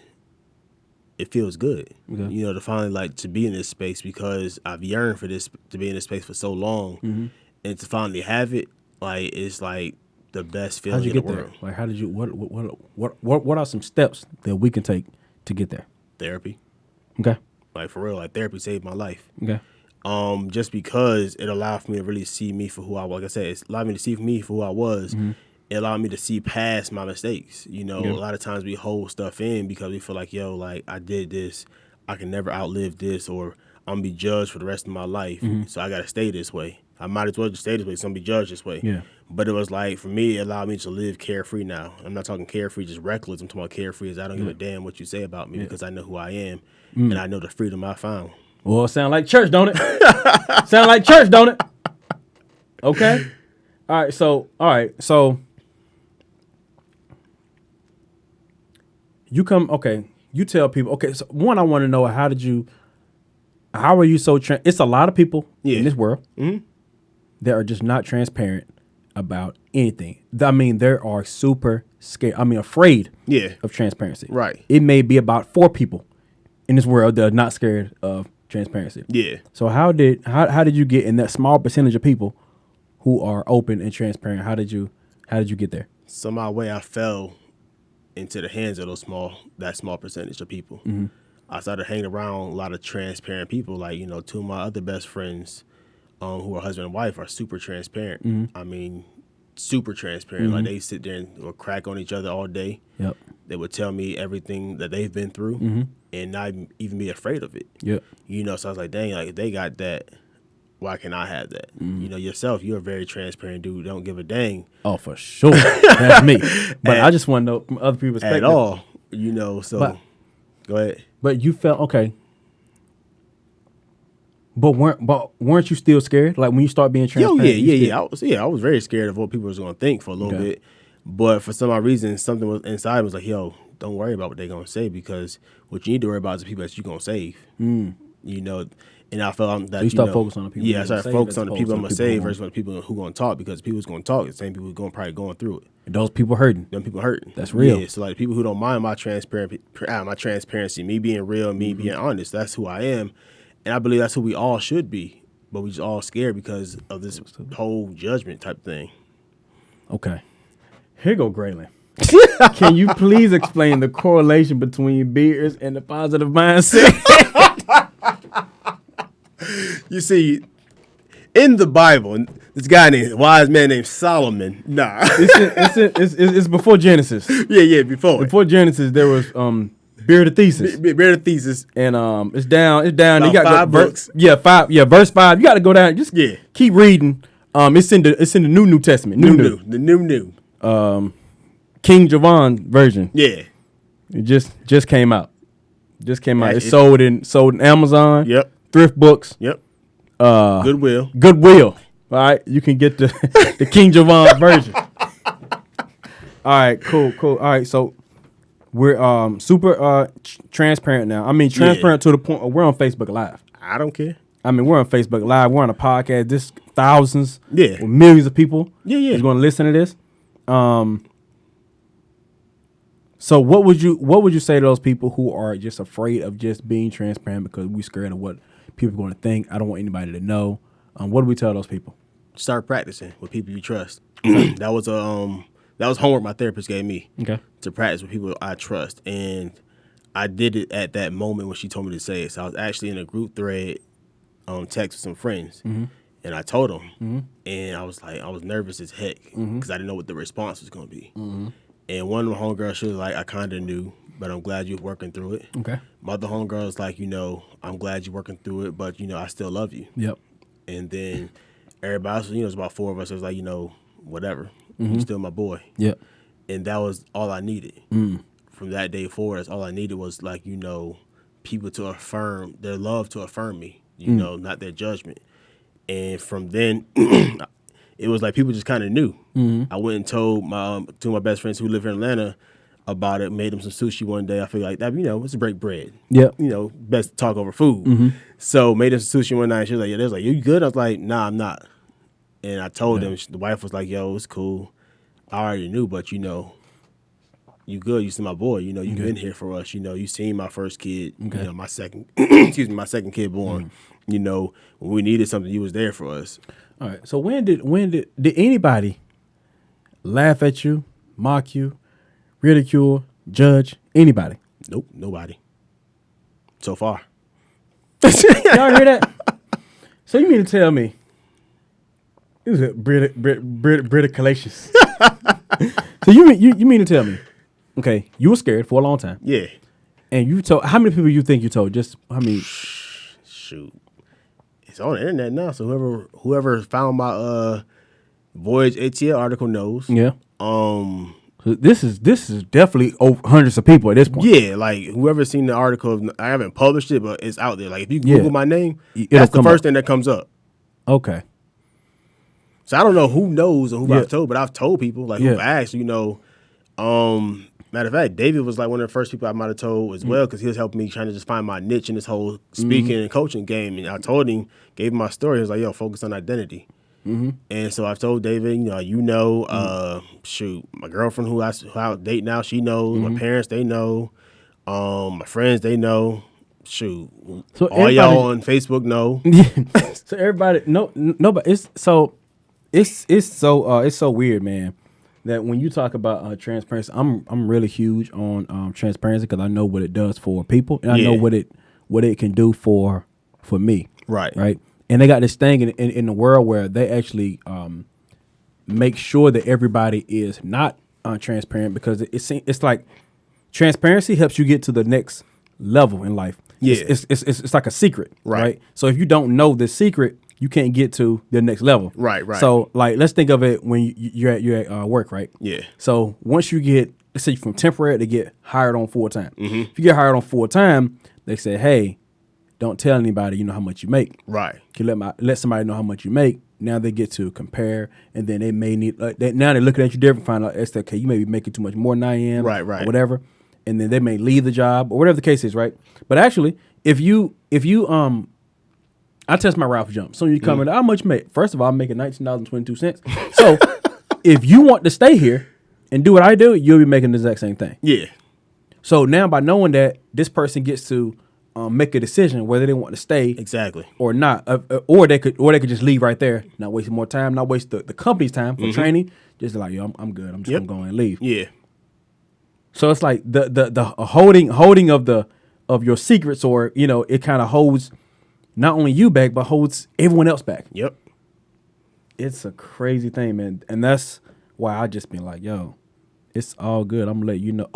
it feels good. Okay. You know, to finally to be in this space, because I've yearned for this, to be in this space for so long. And to finally have it, it's like the best feeling How'd you in the get there? world. Like, how did you? What are some steps that we can take to get there? Therapy. Okay. Like, for real, therapy saved my life. Okay. Just because it allowed me to really see me for who I was. Like I said, it allowed me to see me for who I was. It allowed me to see past my mistakes. You know, a lot of times we hold stuff in because we feel like, I did this, I can never outlive this, or I'm gonna be judged for the rest of my life. So I gotta stay this way. I might as well just stay this way, so I'm gonna be judged this way. Yeah. But it was like, for me, it allowed me to live carefree now. I'm not talking carefree, just reckless. I'm talking about carefree as I don't give a damn what you say about me because I know who I am and I know the freedom I found. Well, it sound like church, don't it? Sound like church, don't it? Okay. All right. So you come. Okay. You tell people. Okay. So one, I want to know how are you so? It's a lot of people in this world that are just not transparent about anything. I mean, they are super scared. I mean, afraid of transparency. Right. It may be about 4 people in this world that are not scared of transparency. Yeah. So how did you get in that small percentage of people who are open and transparent? How did you get there? Somehow way I fell into the hands of that small percentage of people. I started hanging around a lot of transparent people. Like, 2 of my other best friends, who are husband and wife, are super transparent. I mean, super transparent. Like, they sit there and will crack on each other all day. Yep. They would tell me everything that they've been through and not even be afraid of it. Yep. So I was like, dang, like, if they got that, why can't I have that? You know, yourself, you're a very transparent dude. Don't give a dang. Oh, for sure. That's me. But I just want to know from other people's At perspective. all. You know, so go ahead. But you felt okay. But weren't you still scared? Like when you start being transparent? I was very scared of what people was gonna think for a little bit. But for some odd reason, something was inside was like, yo, don't worry about what they're gonna say, because what you need to worry about is the people that you're gonna save. You know, and I felt that So you start focusing on the people. Yeah, I started focusing on the people I'm gonna save versus the people who gonna talk, because people who's gonna talk, the same people who probably going through it. Those people hurting. Them people hurting. That's real. Yeah, so like people who don't mind my transparency, me being real, me being honest, that's who I am. And I believe that's who we all should be. But we just all scared because of this whole judgment type thing. Okay. Here go Graylin. Can you please explain the correlation between beards and the positive mindset? You see, in the Bible, this guy named wise man named Solomon. Nah. It's before Genesis. Yeah, before. Before Genesis, there was bearded thesis. Bearded thesis. And it's down. About You got 5 books. Verse 5. You got to go down. Just keep reading. It's in the New Testament. The new. King Javan version. Yeah. It just came out. It's sold in Amazon. Yep. Thrift books. Yep. Goodwill. All right, you can get the King Javan version. All right, cool. All right, so we're super transparent now. I mean, transparent to the point where we're on Facebook Live. I don't care. I mean, we're on Facebook Live. We're on a podcast. This thousands, or millions of people. Is going to listen to this. So what would you say to those people who are just afraid of just being transparent because we're scared of what people are going to think? I don't want anybody to know. What do we tell those people? Start practicing with people you trust. That was homework my therapist gave me. Okay. To practice with people I trust, and I did it at that moment when she told me to say it. So I was actually in a group thread on text with some friends, and I told them, and I was nervous as heck because I didn't know what the response was going to be. And one of the homegirls, she was like, I kind of knew, but I'm glad you're working through it. Okay. My other homegirl was like, I'm glad you're working through it, but, I still love you. Yep. And then everybody else, it's about 4 of us. It was like, whatever. You're still my boy. Yep. And that was all I needed. From that day forward, that's all I needed was, people to affirm, their love to affirm me, not their judgment. And from then, it was like people just kind of knew. I went and told two of my best friends who live here in Atlanta about it, made them some sushi one day. I feel like that, it's a break bread. Yep. Best to talk over food. So made them some sushi one night. She was like, they was like, you good? I was like, nah, I'm not. And I told them, the wife was like, yo, it's cool. I already knew, but you good. You see my boy. You've been here for us. You seen my first kid. My second, my second kid born. When we needed something, you was there for us. All right. So when did anybody laugh at you, mock you, ridicule, judge, anybody? Nope, nobody. So far. Y'all hear that? So you mean to tell me it was a British So you mean to tell me, okay, you were scared for a long time. Yeah. And you told, how many people you think you told? Just how many? Shoot. It's on the internet now, so whoever found my Voyage ATL article knows. Yeah. So this is definitely over hundreds of people at this point. Yeah, like whoever's seen the article, I haven't published it, but it's out there. Like if you Google my name, that's the first thing that comes up. Okay. So I don't know who knows or who I've told, but I've told people who've asked. Matter of fact, David was like one of the first people I might have told as well, because he was helping me trying to just find my niche in this whole speaking and coaching game. And I told him, gave him my story. He was like, "Yo, focus on identity." And so I've told David, shoot, my girlfriend who I date now, she knows. My parents, they know. My friends, they know. Shoot, so all y'all on Facebook know. So everybody, nobody. It's so weird, man. That when you talk about transparency, I'm really huge on transparency because I know what it does for people, and I know what it can do for me. Right. And they got this thing in the world where they actually make sure that everybody is not transparent, because it's like transparency helps you get to the next level in life. Yeah, it's like a secret, right? So if you don't know the secret, you can't get to the next level. Right. So like, let's think of it when you're at work, right? Yeah. So once you get, let's say from temporary to get hired on full time. Mm-hmm. If you get hired on full time, they say, hey, don't tell anybody how much you make. Right. You let somebody know how much you make. Now they get to compare, and then they may need now they're looking at you different, find out it's okay, you may be making too much more than I am, Right. or whatever, and then they may leave the job or whatever the case is, right? But actually, if you I test my Ralph jump. So you come in, how much you make? First of all, I'm making $19.22. So if you want to stay here and do what I do, you'll be making the exact same thing. Yeah. So now by knowing that, this person gets to make a decision whether they want to stay Exactly. or not, or they could just leave right there, not wasting more time, not waste the company's time for training. Just like, yo, I'm good. I'm just gonna go and leave. Yeah. So it's like the holding of your secrets, or it kind of holds not only you back, but holds everyone else back. Yep. It's a crazy thing, man, and that's why I just been like, yo, it's all good. I'm gonna let you know.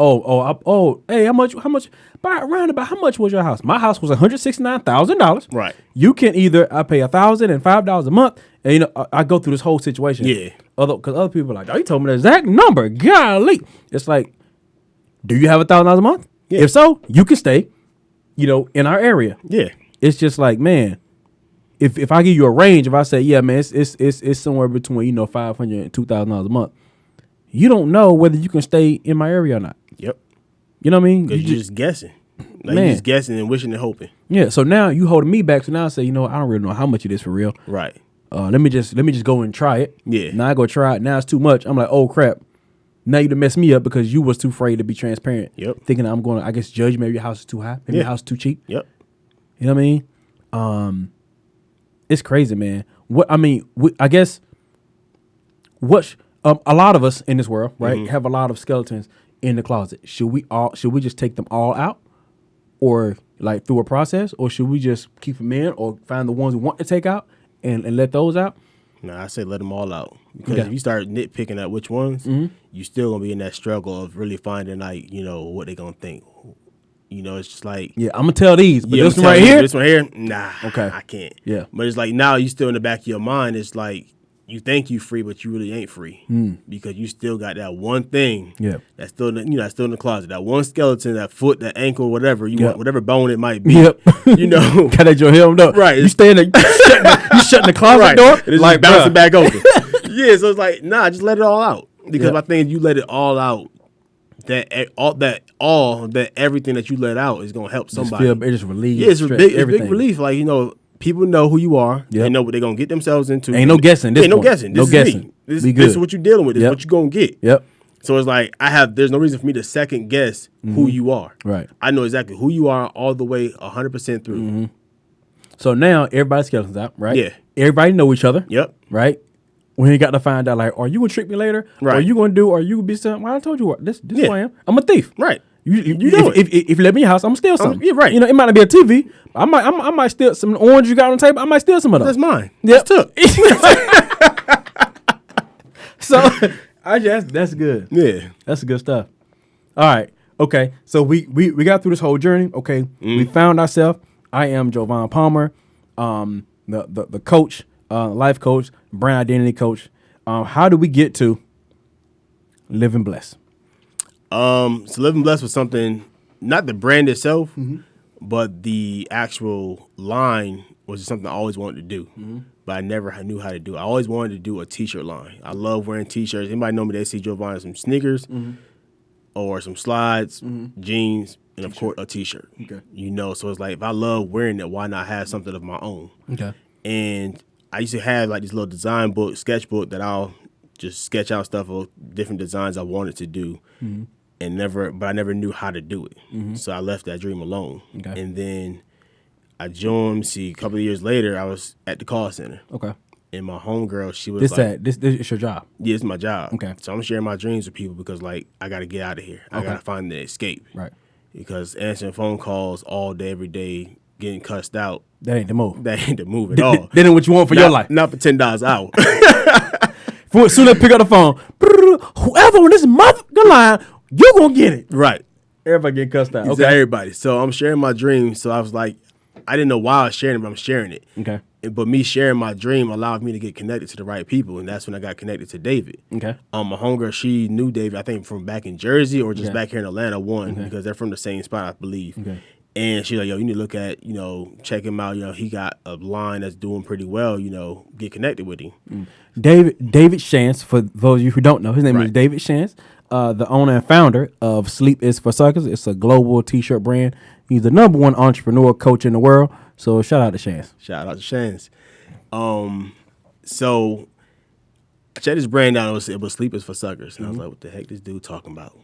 Hey, how much? Around about how much was your house? My house was $169,000. Right. You can either I pay $1,005 a month, and I go through this whole situation. Yeah. Because other people are like, oh, you told me the exact number. Golly, it's like, do you have $1,000 a month? Yeah. If so, you can stay. In our area. Yeah. It's just like, man, if I give you a range, if I say, yeah, man, it's somewhere between $500 and $2,000 a month. You don't know whether you can stay in my area or not. Yep. You know what I mean? Because you're just guessing. Like, Man. you're just guessing and wishing and hoping. Yeah. So now you holding me back. So now I say, I don't really know how much it is for real. Right. Let me just go and try it. Yeah. Now I go try it. Now it's too much. I'm like, oh crap. Now you done messed me up because you was too afraid to be transparent. Yep. Thinking I'm going to, I guess, judge maybe your house is too high. Maybe your house is too cheap. Yep. You know what I mean? It's crazy, man. I guess a lot of us in this world, right, have a lot of skeletons in the closet. Should we just take them all out, or like through a process, or should we just keep them in, or find the ones we want to take out and let those out? No, I say let them all out, because if you start nitpicking at which ones, you still gonna be in that struggle of really finding what they gonna think. It's just like, yeah, I'm gonna tell these, but this one here, nah, okay, I can't. Yeah, but it's like now you still in the back of your mind. It's like you think you free, but you really ain't free because you still got that one thing. Yeah, that's still that's still in the closet. That one skeleton, that foot, that ankle, whatever you want, whatever bone it might be. Yep, got that your hemmed up. Right, you stay in you shutting the closet door, it's like bouncing back open. Yeah, so it's like, nah, just let it all out, because my thing is, you let it all out. That everything that you let out is gonna help somebody. It just relieves. Yeah, it's big relief. Like, people know who you are. Yep. They know what they're gonna get themselves into. Ain't no guessing. This no guessing. This no is guessing. Me. This is what you're dealing with. This is what you're gonna get. Yep. So it's like there's no reason for me to second guess who you are. Right. I know exactly who you are all the way 100% through. So now everybody's skeletons out, right? Yeah. Everybody know each other. Yep. Right. We ain't got to find out, like, are you gonna trick me later? Right. Are you gonna do? Are you gonna be something? Well, I told you what. This is who I am. I'm a thief. Right. You know if you let me in your house, I'm gonna steal something. Yeah, right. It might not be a TV. I might steal some orange you got on the table. I might steal some of those. That's mine. Yep. That's took. So that's good. Yeah. That's good stuff. All right. Okay. So we got through this whole journey. Okay. We found ourselves. I am Jovan Palmer, the coach, life coach, brand identity coach. How do we get to living blessed? So living blessed was something, not the brand itself, but the actual line was something I always wanted to do, but I never knew how to do it. I always wanted to do a t-shirt line. I love wearing t-shirts. Anybody know me, they see Jovan in some sneakers or some slides, jeans, and of course a t-shirt. Okay. So it's like, if I love wearing it, why not have something of my own? Okay. And I used to have like this little design book, sketchbook, that I'll just sketch out stuff of different designs I wanted to do. But I never knew how to do it. So I left that dream alone. Okay. And then I joined, a couple of years later, I was at the call center. Okay. And my homegirl, she was this is your job. Yeah, it's my job. Okay. So I'm sharing my dreams with people because, like, I got to get out of here. I got to find the escape. Right. Because answering phone calls all day, every day, getting cussed out. That ain't the move. That ain't the move at all. That ain't what you want for your life. Not for $10 out. As soon as I pick up the phone, whoever on this motherfucking line, you gonna get it. Right. Everybody get cussed out. Okay. Everybody. So I'm sharing my dreams. So I was like, I didn't know why I was sharing it, but I'm sharing it. Okay. But me sharing my dream allowed me to get connected to the right people, and that's when I got connected to David. Okay. My homegirl, she knew David, I think from back in Jersey or just Okay. back here in Atlanta, Okay. because they're from the same spot, I believe. Okay. And she's like, yo, you need to look at, check him out. He got a line that's doing pretty well, get connected with him. David Shantz, for those of you who don't know, his name is David Shantz, the owner and founder of Sleep is for Suckers. It's a global t-shirt brand. He's the #1 entrepreneur coach in the world. So shout out to Shantz. Shout out to Shantz. So I checked his brand out. It was Sleep is for Suckers. And I was like, what the heck this dude talking about?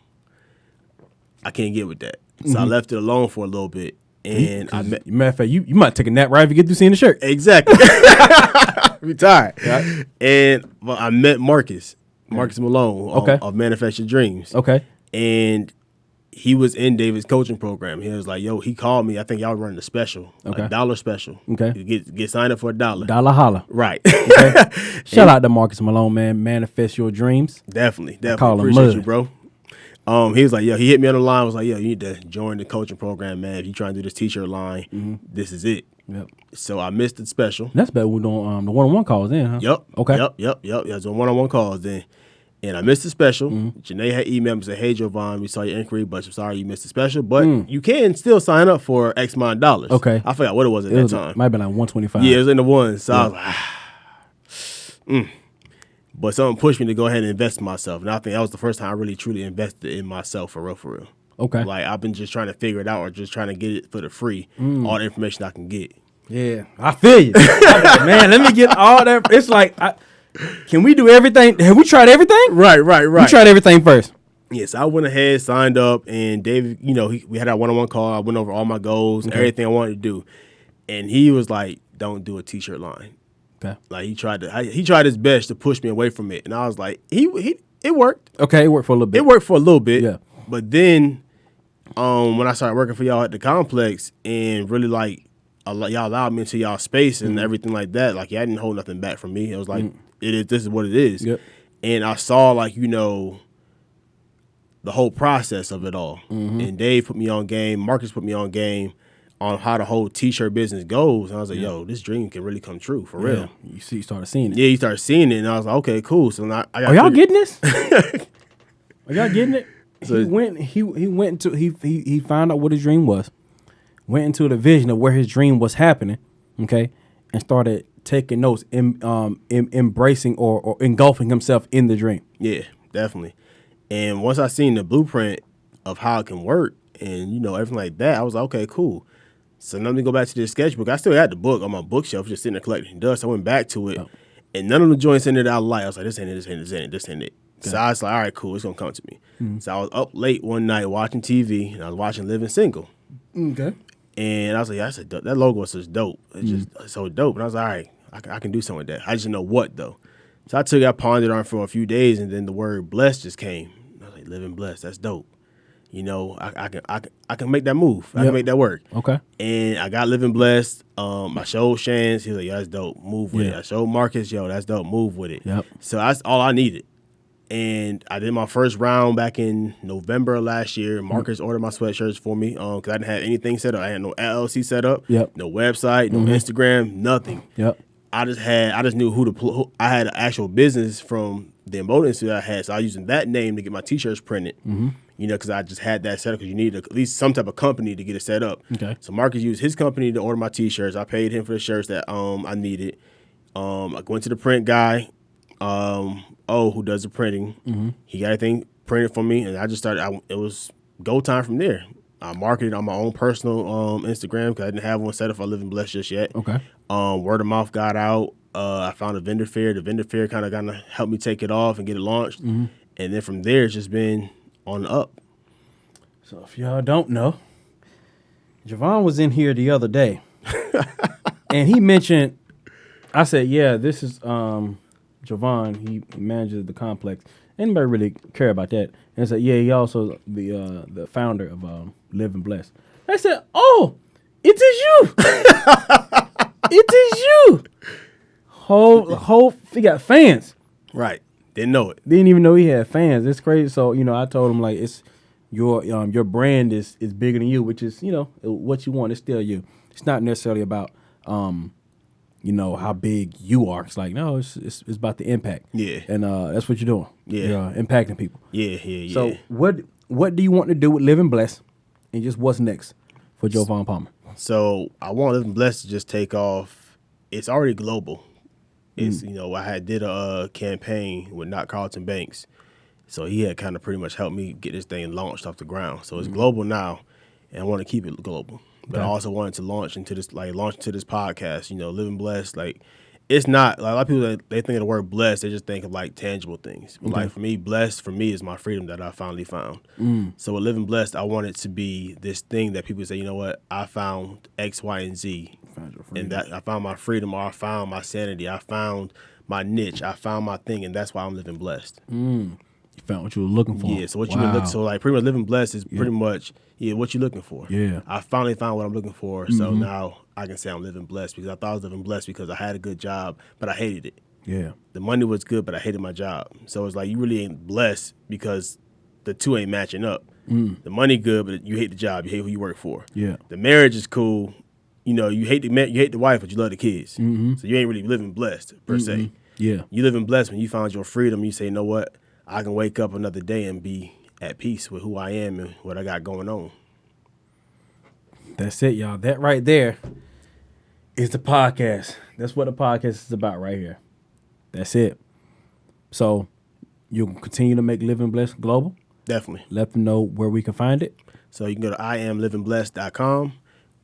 I can't get with that. So I left it alone for a little bit. And matter of fact, you might take a nap right if you get through seeing the shirt. Exactly. Retired. Right. And I met Marcus Malone of Manifest Your Dreams. Okay. And he was in David's coaching program. He was like, yo, he called me. I think y'all running a special, Okay. a $1 special. Okay. Get signed up for $1. Dollar holla. Right. Okay. Shout out to Marcus Malone, man. Manifest your dreams. Definitely. call him Appreciate Mud. you, bro. He was like, yo, he hit me on the line. Was like, yo, you need to join the coaching program, man. If you trying to do this t-shirt line, this is it. Yep. So I missed the special. That's better when doing the one-on-one calls then, huh? Yep. Okay. Yep. Yeah, it was on one-on-one calls then. And I missed the special. Janae had emailed me and said, hey, Jovan, we saw your inquiry, but I'm sorry you missed the special. But you can still sign up for X amount of dollars. Okay. I forgot what it was at that time. Might have been like 125. Yeah, it was in the ones. So I was like, But something pushed me to go ahead and invest in myself. And I think that was the first time I really truly invested in myself for real. Okay. Like I've been just trying to figure it out or just trying to get it for the free, all the information I can get. Yeah, I feel you. Man, let me get all that. It's like, can we do everything? Have we tried everything? Right. We tried everything first. Yes, I went ahead, signed up, and David, we had our one-on-one call. I went over all my goals, everything I wanted to do. And he was like, don't do a t-shirt line. Okay. Like he tried his best to push me away from it. And I was like, it worked. Okay, it worked for a little bit. It worked for a little bit. Yeah. But then when I started working for y'all at the complex and really like y'all allowed me into y'all space and everything like that, like y'all didn't hold nothing back from me. It was like this is what it is. Yep. And I saw like, the whole process of it all. And Dave put me on game, Marcus put me on game on how the whole t-shirt business goes. And I was like, yo, this dream can really come true for real. You started seeing it. Yeah, you started seeing it and I was like, okay, cool. So now I got Are y'all getting this? Are y'all getting it? So he went into he found out what his dream was, went into the vision of where his dream was happening, okay, and started taking notes, embracing or engulfing himself in the dream. Yeah, definitely. And once I seen the blueprint of how it can work and everything like that, I was like, okay, cool. So now let me go back to this sketchbook. I still had the book on my bookshelf, just sitting there collecting dust. I went back to it, and none of the joints in it I liked. I was like, this ain't it, this ain't it, this ain't it, this ain't it. Okay. So I was like, all right, cool, it's gonna come to me. So I was up late one night watching TV, and I was watching Living Single. Okay. And I was like, that logo is just dope. It's just so dope. And I was like, all right, I can do something with that. I just didn't know what though. So I pondered on it for a few days, and then the word blessed just came. I was like, living blessed, that's dope. I can make that move. I can make that work. Okay. And I got living blessed. I showed Shans. He was like, yo, that's dope. Move with it. I showed Marcus, yo, that's dope. Move with it. Yep. So that's all I needed. And I did my first round back in November of last year. Marcus ordered my sweatshirts for me because I didn't have anything set up. I had no LLC set up. Yep. No website, no Instagram, nothing. Yep. I just knew who I had an actual business from the Emote Institute I had. So I was using that name to get my t-shirts printed. Because I just had that set up because you need at least some type of company to get it set up. Okay. So Marcus used his company to order my t-shirts. I paid him for the shirts that I needed. I went to the print guy, who does the printing. He got everything printed for me, and I just started. It was go time from there. I marketed on my own personal Instagram because I didn't have one set up for Living Blessed just yet. Okay. Word of mouth got out. I found a vendor fair. The vendor fair kind of helped me take it off and get it launched. And then from there, it's just been on the up. So if y'all don't know, Javon was in here the other day, and he mentioned. I said, "Yeah, this is Javon. He manages the complex. Anybody really care about that?" And I said, "Yeah, he also the founder of Living Blessed." I said, "Oh, it is you! It is you!" Whole he got fans. Right. Didn't know it. Didn't even know he had fans. It's crazy. So I told him like it's your brand is bigger than you, which is what you want. It's still you. It's not necessarily about how big you are. It's like, no, it's about the impact. Yeah. And that's what you're doing. Yeah. You're impacting people. Yeah. So what do you want to do with Living Blessed, and just what's next for Jovan Palmer? So I want Living Blessed to just take off. It's already global. It's I did a campaign with Not Carlton Banks, so he had kind of pretty much helped me get this thing launched off the ground. So it's global now, and I want to keep it global. But I also wanted to launch into this podcast. Living Blessed. Like, it's not like a lot of people they think of the word blessed. They just think of like tangible things. But like for me, blessed for me is my freedom that I finally found. So with Living Blessed, I want it to be this thing that people say, you know what, I found X, Y, and Z. And that I found my freedom, or I found my sanity, I found my niche, I found my thing, and that's why I'm living blessed. You found what you were looking for. Yeah, so what you've been looking, so like pretty much living blessed is pretty much what you're looking for. Yeah, I finally found what I'm looking for, so now I can say I'm living blessed, because I thought I was living blessed because I had a good job, but I hated it. Yeah, the money was good, but I hated my job. So it's like you really ain't blessed because the two ain't matching up. The money good, but you hate the job, you hate who you work for. Yeah, the marriage is cool. You hate the wife, but you love the kids. So you ain't really living blessed per se. Yeah, you living blessed when you found your freedom. You say, you know what, I can wake up another day and be at peace with who I am and what I got going on. That's it, y'all. That right there is the podcast. That's what the podcast is about right here. That's it. So you'll continue to make Living Blessed global. Definitely. Let them know where we can find it. So you can go to IamLivingBlessed.com,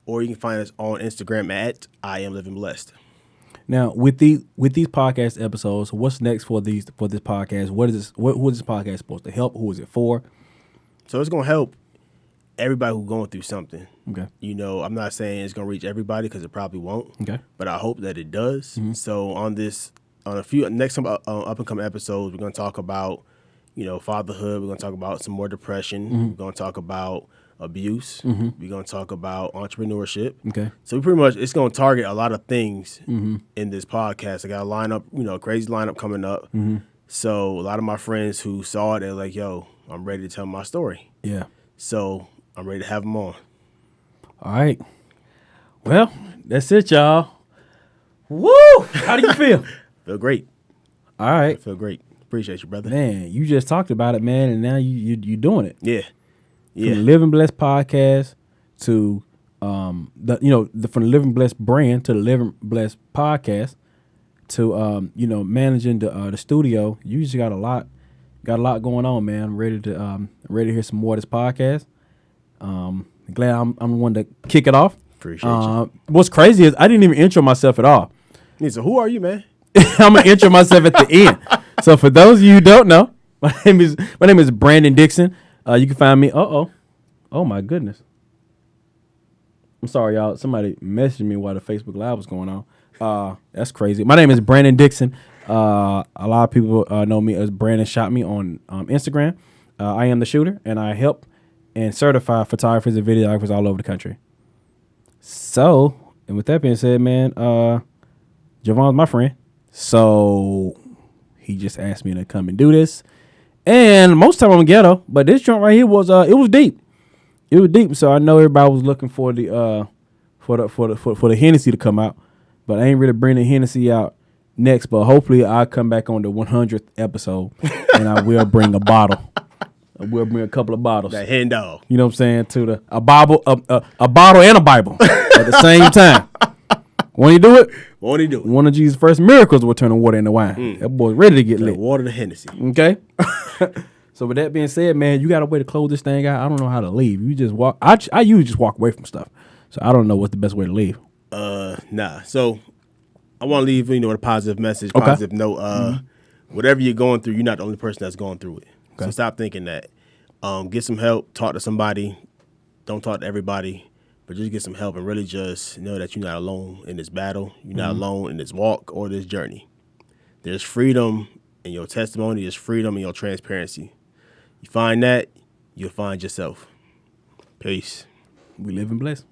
or you can find us on Instagram at IamLivingBlessed. Now, with these podcast episodes, what's next for this podcast? What is this? Who is this podcast supposed to help? Who is it for? So it's gonna help everybody who's going through something. Okay. I'm not saying it's gonna reach everybody, because it probably won't. Okay. But I hope that it does. So on a few next up and coming episodes, we're gonna talk about fatherhood. We're gonna talk about some more depression. We're gonna talk about abuse. We're gonna talk about entrepreneurship. Okay. So it's gonna target a lot of things in this podcast. I got a lineup, crazy lineup coming up. So a lot of my friends who saw it, they're like, "Yo, I'm ready to tell my story." Yeah. So I'm ready to have them on. All right. Well, that's it, y'all. Woo! How do you feel? Feel great. All right. I feel great. Appreciate you, brother. Man, you just talked about it, man, and now you doing it. Yeah. From the Living Blessed podcast to from the Living Blessed brand to the Living Blessed podcast to managing the studio. You just got a lot going on, man. I'm ready to hear some more of this podcast. Glad I'm the one to kick it off. Appreciate you. What's crazy is I didn't even intro myself at all. So who are you, man? I'm gonna intro myself at the end. So for those of you who don't know, my name is Brandon Dixon. You can find me. Oh my goodness. I'm sorry, y'all. Somebody messaged me while the Facebook Live was going on. That's crazy. My name is Brandon Dixon. A lot of people know me as Brandon Shot Me on Instagram. I am the shooter, and I help and certify photographers and videographers all over the country. So, and with that being said, man, Javon's my friend. So he just asked me to come and do this. And most of the time I'm ghetto, but this joint right here was it was deep. It was deep. So I know everybody was looking for the for the Hennessy to come out, but I ain't really bringing the Hennessy out next. But hopefully I'll come back on the 100th episode and I will bring a bottle. I will bring a couple of bottles. That hen dog. You know what I'm saying? A bottle and a Bible at the same time. Want to do it? Won't he do it? One of Jesus' first miracles will turn the water into wine. That boy's ready to get lit. Water to Hennessy. Okay. So with that being said, man, you got a way to close this thing out. I don't know how to leave. You just walk. I usually just walk away from stuff. So I don't know what's the best way to leave. Nah. So I want to leave, with a positive message, positive note. Whatever you're going through, you're not the only person that's going through it. Okay. So stop thinking that. Get some help. Talk to somebody. Don't talk to everybody. But just get some help and really just know that you're not alone in this battle. You're not alone in this walk or this journey. There's freedom in your testimony. There's freedom in your transparency. You find that, you'll find yourself. Peace. We live and bless.